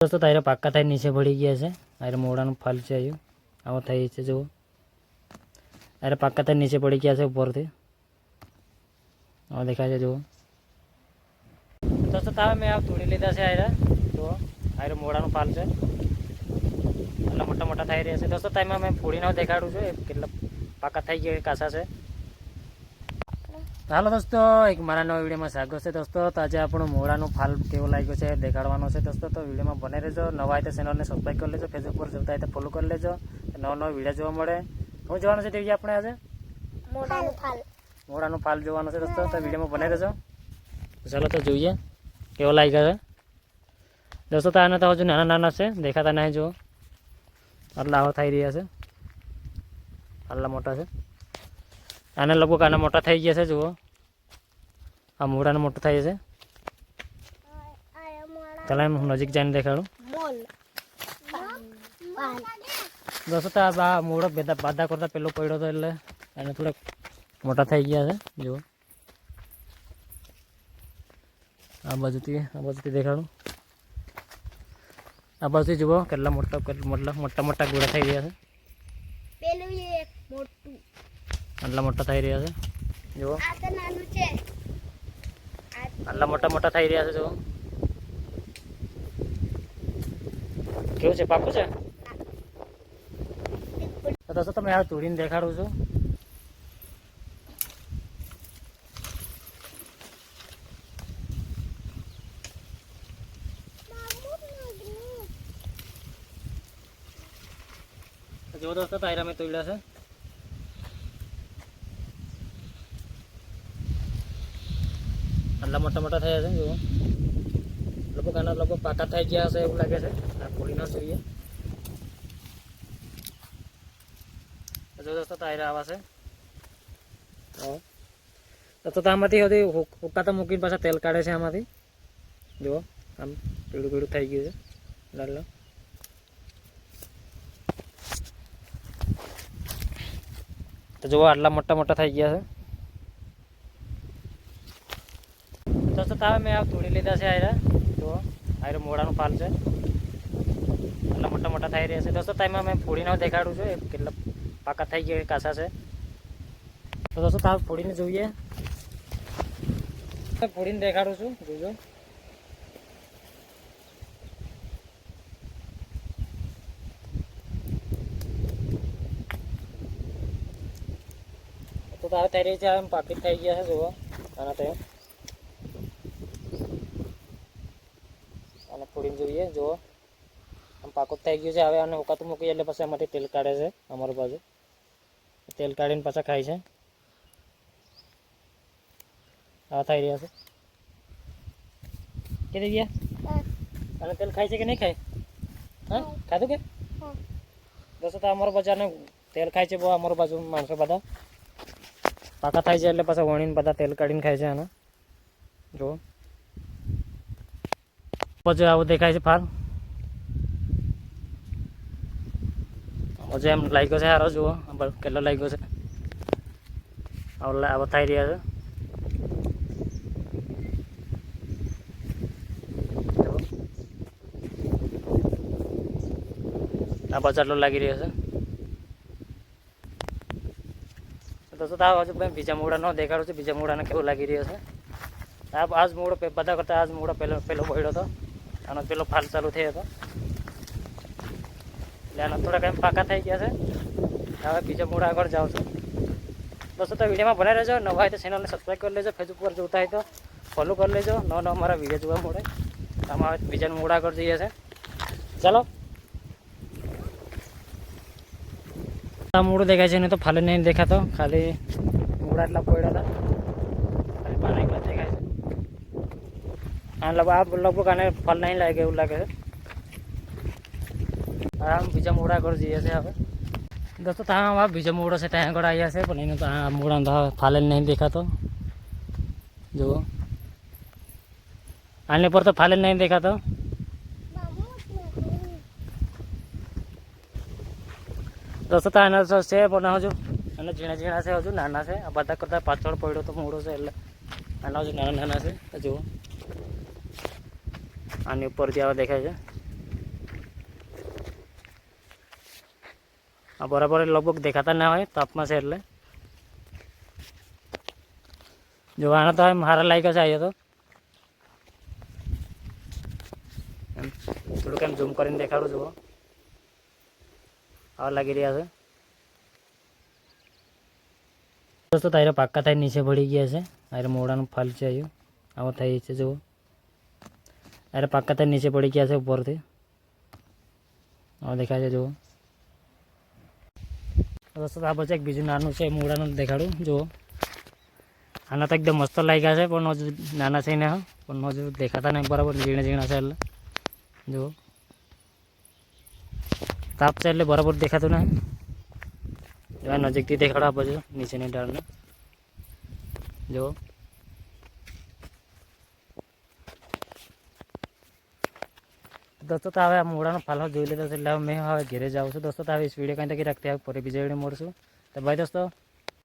दोस्तों तारे पाक्का थाई नीचे पड़ी गया है। अरे मोड़ा फल से आयु आवा थाई है जो अरे पाक्का थाई नीचे पड़ी गया है ऊपर थी और देखा है जो दोस्तों तावे मैं आप तोड़ी लीधा से आयरा जो अरे मोड़ा फल से એટલે મોટા મોટા થઈ રહ્યા છે दोस्तों टाइम में फोड़ी ना देखाड़ू छू કેટલા પાકા થઈ ગયા કાસા છે। હાલો दोस्तों एक मारा नवा वीडियो में स्वागत है दोस्तों। तो आज आप मोड़ा फाल केव लगे है देखाड़वा है दोस्तों। तो वीडियो में बने रहो नवा है तो चैनल ने सब्सक्राइब कर लीजिए फेसबुक पर जोता है तो फॉलो कर लीजिए नवा नवा वीडियो जो મળે હું જોવાનું છે દેવી આપણે આજે મોડાનું ફાલ જોવાનું છે दोस्तों। तो वीडियो में बने रहो चलो तो જોઈએ કેવો લાગ્યા છે दोस्तों। तो आने तो हजू नाना नाना से देखाता नहीं जो આટલા આવા થઈ રહ્યા છે આટલા મોટા છે આને લગભગ આના મોટા થઈ ગયા છે જુઓ આ મોડાને મોટું થાય છે। ચાલો હું નજીક જઈને દેખાડું दोस्तों। તો આ મોડો બાધા કરતા પેલો પડ્યો હતો એટલે એને થોડાક મોટા થઈ ગયા છે જુઓ આ બાજુથી દેખાડું આ બાજુથી જુઓ કેટલા મોટા મોટા ગોળા થઈ રહ્યા છે આટલા મોટા થઈ રહ્યા છે જુઓ આટલા મોટા થઈ રહ્યા છે જુઓ કેવું છે પાકું છે તો दोस्तों તમે આ તોડીને દેખાડું છું। जो दोस्तों तायरा में तोड़ा से आटला मोटा मोटा थया छे जो लगभग पाका थई गया हशे एवुं लागे छे आ फोड़ी न જોઈએ। जो दोस्तों तायरा आवा छे तो आमांथी हજી हुक्का मूकीने पाछा तेल काढे छे आमांथी जो आम पीळું पीळું થઈ ગયું છે લાલ लाल। तो जो आटला मोटा मोटा थी गया है दोस्तों। तो मैं आप तोड़ी लीधा से आयरा जो आयरे मोड़ा फाल से आटला मोटा मोटा थी रहा है दोस्तों। टाइम में फोड़ी ना देखाड़ू छू કેટલા પાકા થઈ ગયા કાસા છે तो दोस्तों आप फोड़ी ने જોઈએ फोड़ी ने देखाड़ू छू જોજો। तो तैयारी से हम पाकिट थी गया है जो आना तो आने फोड़ी જોઈએ जो हम पाकुट थी गયું છે હવે આને ઉકાતું મૂકી એટલે પછી આમાંથી તેલ કાઢે છે અમારી બાજુ તેલ કાઢીને પાછા ખાય છે આ થઈ રહ્યા છે કે દેવ્યા આને તેલ ખાય છે કે નહીં ખાય હા ખાધું કે दोस्तों। तो અમારો બજારને તેલ ખાય છે બહુ અમારો બાજુ માણસો બધા પાકા થાય છે એટલે પાછા વણીને બધા તેલ કાઢીને ખાય છે આને જો પછી આવું દેખાય છે ફાલ પછી એમ લાગ્યો છે સારો જુઓ કેટલો લાગ્યો છે આવો થઈ રહ્યા છે આ બાજુ આટલો લાગી રહ્યો છે दोस्तों। तो आज मैं बीजा मोड़ा न देखाड़ू छे बीजा मोड़ा ने केवो लागी रह्यो छे। आप आज मोड़ो बधा करता आज मोड़ो पेलो पड्यो तो आनो पेलो फाल चालू थयो तो એટલે આના થોડા કામ પાકા થઈ ગયા છે હવે બીજા મોડા આગળ જાઉં છું दोस्तों। तो वीडियो में बने रहजो नवा है तो चैनल ने सब्सक्राइब कर लेजो फेसबुक पर जोता है तो फॉलो कर लेजो नवा नवा हमारा वीडियो जोवा મળે। आम बीजा मोड़ा આગળ જઈએ છે चलो। मूड़ देखा है नहीं तो फाले नहीं देखा तो खाली मूड़ा एटला पड़ा था खाली पाना एक देखा है आप लगभग आने फल नहीं लगे एवं लगे आम बीजा मूड़ा कर जाइए से हमें दोस्तों। तो हाँ बीजा मूड़ा से टाइम कर आया से नहीं तो हाँ मूड़ा तो फाले नहीं देखा तो जो आने पर तो फाले नहीं देखा तो दोस्तों। तो आना से बना हजू અને ઝીણા ઝીણા છે હજુ નાના છે આ બધા કરતાં પાછળ પડ્યો તો મોડો છે એટલે આના હજુ નાના નાના છે જુઓ આની ઉપરથી આવા દેખાય છે આ બરાબર લગભગ દેખાતા ના હોય તાપમાં છે એટલે જો આને તો એમ હારા લાગ્યા છે અહીંયા તો એમ થોડુંક એમ ઝૂમ કરીને દેખાડું જુઓ આવા લાગી રહ્યા છે દોસ્તો તારે પાક્કા થાય નીચે પડી ગયા છે તારે મોડાનું ફાલ છે આવ્યું આવો થાય છે જુઓ તારે પાક્કા થાય નીચે પડી ગયા છે ઉપરથી આવો દેખાય છે જુઓ દોસ્તો આ પછી એક બીજું નાનું છે મોડાનું દેખાડું જુઓ આના તો એકદમ મસ્ત લાગ્યા છે પણ હજુ નાના છે ને પણ હજુ દેખાતા નહીં બરાબર ઝીણા ઝીણા છે એટલે જુઓ તાપ છે એટલે બરાબર દેખાતું નહીં જો નજીકથી દેખાડવા પછી નીચેની ડાળને જુઓ દોસ્તો તો હવે આ મોડાનો ફાલ જોઈ લીધો એટલે હવે મેં હવે ઘેરે જાઉં છું દોસ્તો તો હવે વિડીયો કંઈ તકી રાખते હવે બીજા વિડીયો મળશું તો ભાઈ દોસ્તો